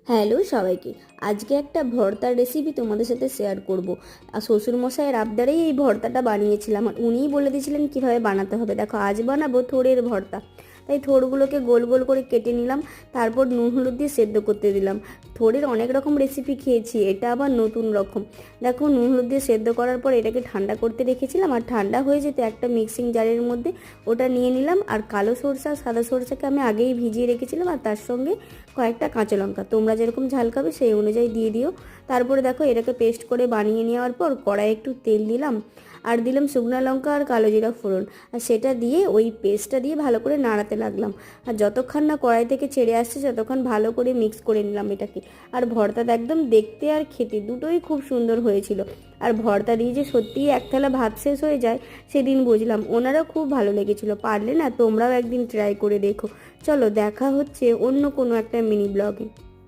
Hello সবাইকে। আজকে একটা ভর্তার রেসিপি তোমাদের সাথে শেয়ার করব। আর শ্বশুরমশাইয়ের আবদারেই এই ভর্তাটা বানিয়েছিলাম, আর উনিই বলে দিয়েছিলেন কীভাবে বানাতে হবে। দেখো, আজ বানাবো থোড়ের ভর্তা। তাই থোড়গুলোকে গোল গোল করে কেটে নিলাম, তারপর নুন হলুদ দিয়ে সেদ্ধ করতে দিলাম। থোড়ের অনেক রকম রেসিপি খেয়েছি, এটা আবার নতুন রকম। দেখো, নুন হলুদ দিয়ে সেদ্ধ করার পর এটাকে ঠান্ডা করতে রেখেছিলাম, আর ঠান্ডা হয়ে যেতে একটা মিক্সিং জারের মধ্যে ওটা নিয়ে নিলাম। আর কালো সরষা সাদা সরষাকে আমি আগেই ভিজিয়ে রেখেছিলাম, আর তার সঙ্গে কয়েকটা কাঁচা লঙ্কা, তোমরা যেরকম ঝাল খাবে সেই অনুযায়ী দিয়ে দিও। তারপরে দেখো, এটাকে পেস্ট করে বানিয়ে নেওয়ার পর কড়াই একটু তেল দিলাম, আর দিলাম শুকনো লঙ্কা আর কালো জিরা ফোড়ন, আর সেটা দিয়ে ওই পেস্টটা দিয়ে ভালো করে নাড়াতে লাগলাম। আর যতক্ষণ না কড়াই থেকে ছেড়ে আসছে ততক্ষণ ভালো করে মিক্স করে নিলাম এটাকে। আর ভর্তাটা একদম দেখতে আর খেতে দুটোই খুব সুন্দর হয়েছিল। আর ভর্তা দিয়ে যে সত্যিই এক থালা ভাত শেষ হয়ে যায় সেদিন বুঝলাম। ওনারাও খুব ভালো লেগেছিল। পারলে না তোমরাও একদিন ট্রাই করে দেখো। চলো, দেখা হচ্ছে অন্য কোনো একটা মিনি ব্লগে।